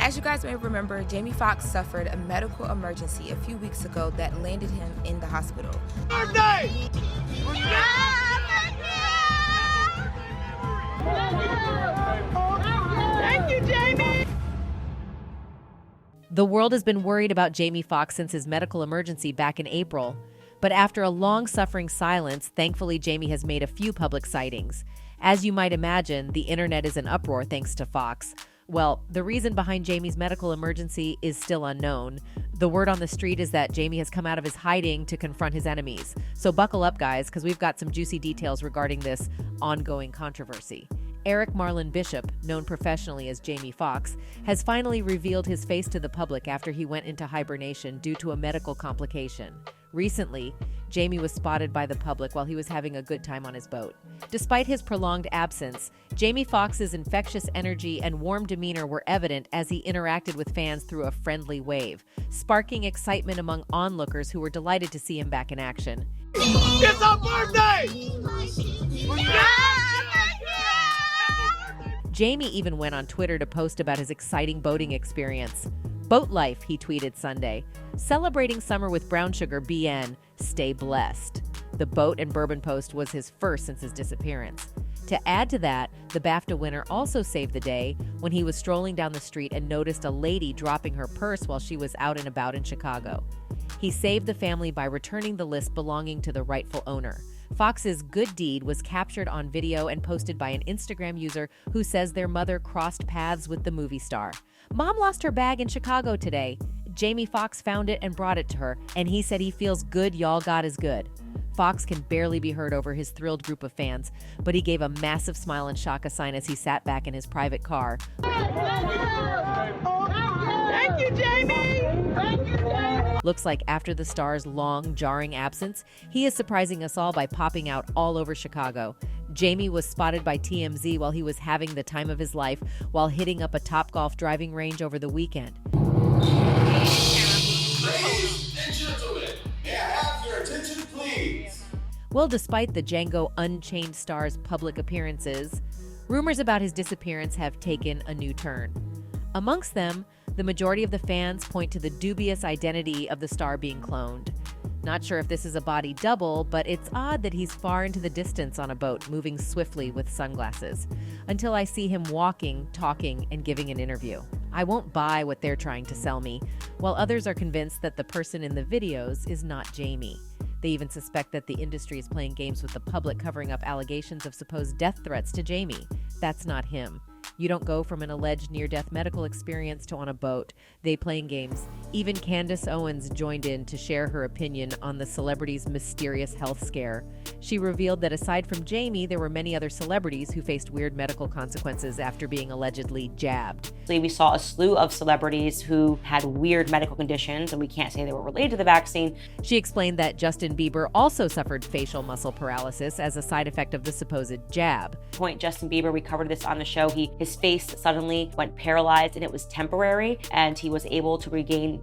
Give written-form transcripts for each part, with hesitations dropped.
As you guys may remember, Jamie Foxx suffered a medical emergency a few weeks ago that landed him in the hospital. Birthday! Thank you, Jamie! The world has been worried about Jamie Foxx since his medical emergency back in April. But after a long-suffering silence, thankfully Jamie has made a few public sightings. As you might imagine, the internet is in uproar thanks to Fox. Well, the reason behind Jamie's medical emergency is still unknown. The word on the street is that Jamie has come out of his hiding to confront his enemies. So buckle up, guys, because we've got some juicy details regarding this ongoing controversy. Eric Marlon Bishop, known professionally as Jamie Foxx, has finally revealed his face to the public after he went into hibernation due to a medical complication. Recently, Jamie was spotted by the public while he was having a good time on his boat. Despite his prolonged absence, Jamie Foxx's infectious energy and warm demeanor were evident as he interacted with fans through a friendly wave, sparking excitement among onlookers who were delighted to see him back in action. It's our birthday! Jamie even went on Twitter to post about his exciting boating experience. Boat life, he tweeted Sunday. Celebrating summer with brown sugar BN, stay blessed. The boat and bourbon post was his first since his disappearance. To add to that, the BAFTA winner also saved the day when he was strolling down the street and noticed a lady dropping her purse while she was out and about in Chicago. He saved the family by returning the list belonging to the rightful owner. Fox's good deed was captured on video and posted by an Instagram user who says their mother crossed paths with the movie star. Mom lost her bag in Chicago today. Jamie Foxx found it and brought it to her, and he said he feels good y'all God is good. Foxx can barely be heard over his thrilled group of fans, but he gave a massive smile and shock a sign as he sat back in his private car. Thank you, Jamie! Thank you, Jamie! Looks like after the star's long, jarring absence, he is surprising us all by popping out all over Chicago. Jamie was spotted by TMZ while he was having the time of his life while hitting up a Topgolf driving range over the weekend. Ladies and gentlemen, may I have your attention, please? Well, despite the Django Unchained star's public appearances, rumors about his disappearance have taken a new turn. Amongst them, the majority of the fans point to the dubious identity of the star being cloned. Not sure if this is a body double, but it's odd that he's far into the distance on a boat, moving swiftly with sunglasses, until I see him walking, talking, and giving an interview. I won't buy what they're trying to sell me, while others are convinced that the person in the videos is not Jamie. They even suspect that the industry is playing games with the public, covering up allegations of supposed death threats to Jamie. That's not him. You don't go from an alleged near-death medical experience to on a boat. They playing games. Even Candace Owens joined in to share her opinion on the celebrity's mysterious health scare. She revealed that aside from Jamie, there were many other celebrities who faced weird medical consequences after being allegedly jabbed. We saw a slew of celebrities who had weird medical conditions, and we can't say they were related to the vaccine. She explained that Justin Bieber also suffered facial muscle paralysis as a side effect of the supposed jab. Justin Bieber, we covered this on the show. His face suddenly went paralyzed, and it was temporary, and he was able to regain,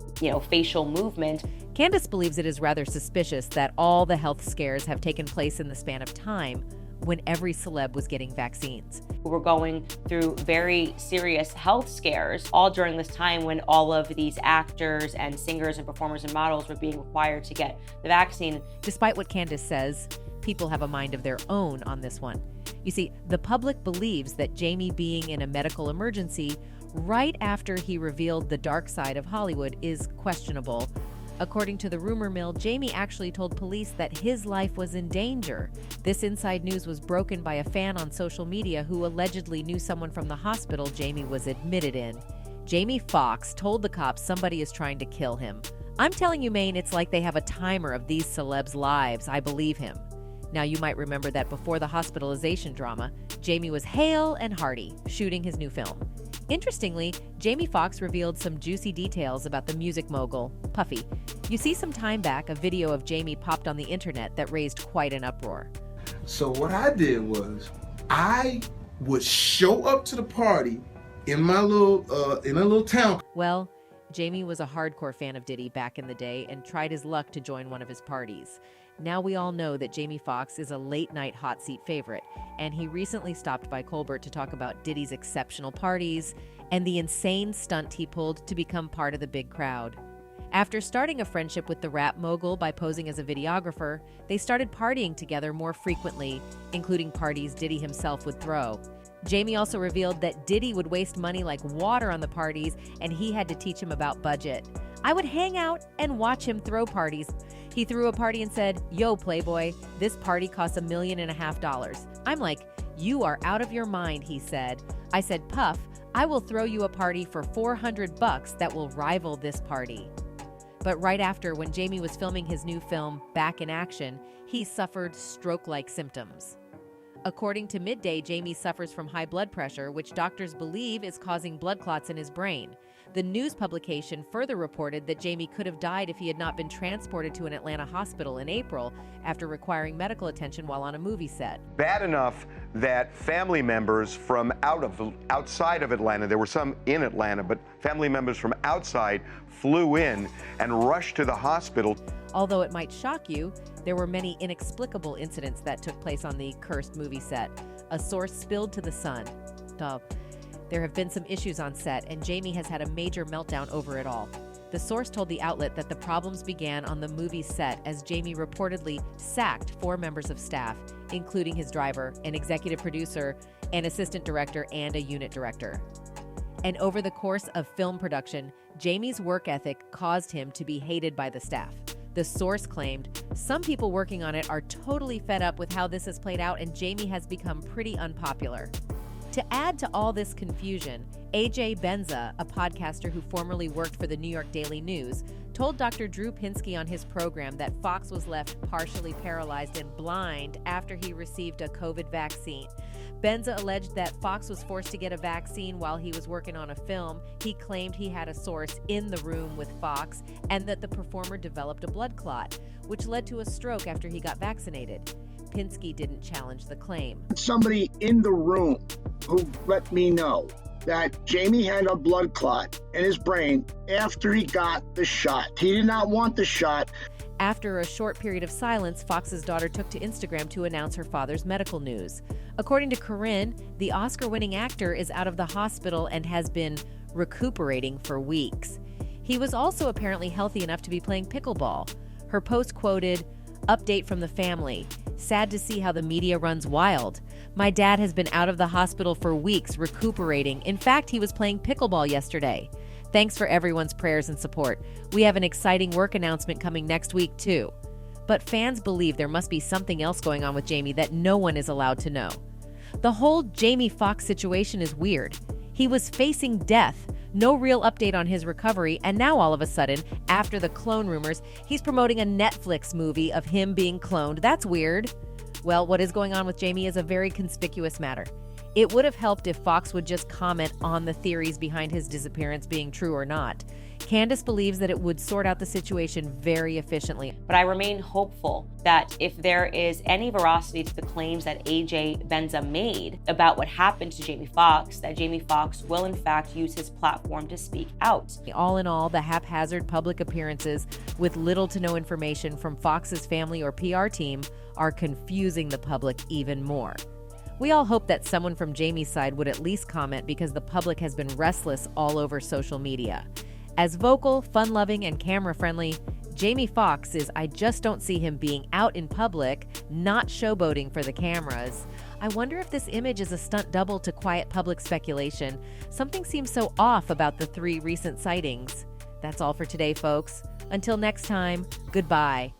facial movement. Candace believes it is rather suspicious that all the health scares have taken place in the span of time when every celeb was getting vaccines. We were going through very serious health scares all during this time when all of these actors and singers and performers and models were being required to get the vaccine. Despite what Candace says, people have a mind of their own on this one. You see, the public believes that Jamie being in a medical emergency right after he revealed the dark side of Hollywood is questionable. According to the rumor mill, Jamie actually told police that his life was in danger. This inside news was broken by a fan on social media who allegedly knew someone from the hospital Jamie was admitted in. Jamie Foxx told the cops somebody is trying to kill him. I'm telling you, Maine, it's like they have a timer of these celebs' lives. I believe him. Now, you might remember that before the hospitalization drama, Jamie was hale and hearty, shooting his new film. Interestingly, Jamie Foxx revealed some juicy details about the music mogul, Puffy. You see some time back, a video of Jamie popped on the internet that raised quite an uproar. So what I did was, I would show up to the party in my little town. Well, Jamie was a hardcore fan of Diddy back in the day and tried his luck to join one of his parties. Now we all know that Jamie Foxx is a late-night hot seat favorite, and he recently stopped by Colbert to talk about Diddy's exceptional parties and the insane stunt he pulled to become part of the big crowd. After starting a friendship with the rap mogul by posing as a videographer, they started partying together more frequently, including parties Diddy himself would throw. Jamie also revealed that Diddy would waste money like water on the parties, and he had to teach him about budget. I would hang out and watch him throw parties. He threw a party and said, "Yo, Playboy, this party costs $1.5 million. I'm like, "You are out of your mind," he said. I said, "Puff, I will throw you a party for $400 that will rival this party." But right after, when Jamie was filming his new film, Back in Action, he suffered stroke-like symptoms. According to Midday, Jamie suffers from high blood pressure, which doctors believe is causing blood clots in his brain. The news publication further reported that Jamie could have died if he had not been transported to an Atlanta hospital in April after requiring medical attention while on a movie set. Bad enough that family members from outside of Atlanta, there were some in Atlanta, but family members from outside flew in and rushed to the hospital. Although it might shock you, there were many inexplicable incidents that took place on the cursed movie set. A source spilled to the sun. There have been some issues on set, and Jamie has had a major meltdown over it all. The source told the outlet that the problems began on the movie set as Jamie reportedly sacked 4 members of staff, including his driver, an executive producer, an assistant director, and a unit director. And over the course of film production, Jamie's work ethic caused him to be hated by the staff. The source claimed, "Some people working on it are totally fed up with how this has played out, and Jamie has become pretty unpopular." To add to all this confusion, AJ Benza, a podcaster who formerly worked for the New York Daily News, told Dr. Drew Pinsky on his program that Fox was left partially paralyzed and blind after he received a COVID vaccine. Benza alleged that Fox was forced to get a vaccine while he was working on a film. He claimed he had a source in the room with Fox and that the performer developed a blood clot, which led to a stroke after he got vaccinated. Pinsky didn't challenge the claim. Somebody in the room who let me know that Jamie had a blood clot in his brain after he got the shot. He did not want the shot. After a short period of silence, Fox's daughter took to Instagram to announce her father's medical news. According to Corinne, the Oscar-winning actor is out of the hospital and has been recuperating for weeks. He was also apparently healthy enough to be playing pickleball. Her post quoted, "Update from the family. Sad to see how the media runs wild. My dad has been out of the hospital for weeks recuperating. In fact, he was playing pickleball yesterday. Thanks for everyone's prayers and support. We have an exciting work announcement coming next week, too." But fans believe there must be something else going on with Jamie that no one is allowed to know. The whole Jamie Foxx situation is weird. He was facing death, no real update on his recovery, and now all of a sudden, after the clone rumors, he's promoting a Netflix movie of him being cloned. That's weird. Well, what is going on with Jamie is a very conspicuous matter. It would have helped if Fox would just comment on the theories behind his disappearance being true or not. Candace believes that it would sort out the situation very efficiently. But I remain hopeful that if there is any veracity to the claims that AJ Benza made about what happened to Jamie Foxx, that Jamie Foxx will in fact use his platform to speak out. All in all, the haphazard public appearances with little to no information from Fox's family or PR team are confusing the public even more. We all hope that someone from Jamie's side would at least comment because the public has been restless all over social media. As vocal, fun-loving, and camera-friendly, Jamie Foxx is, I just don't see him being out in public, not showboating for the cameras. I wonder if this image is a stunt double to quiet public speculation. Something seems so off about the 3 recent sightings. That's all for today, folks. Until next time, goodbye.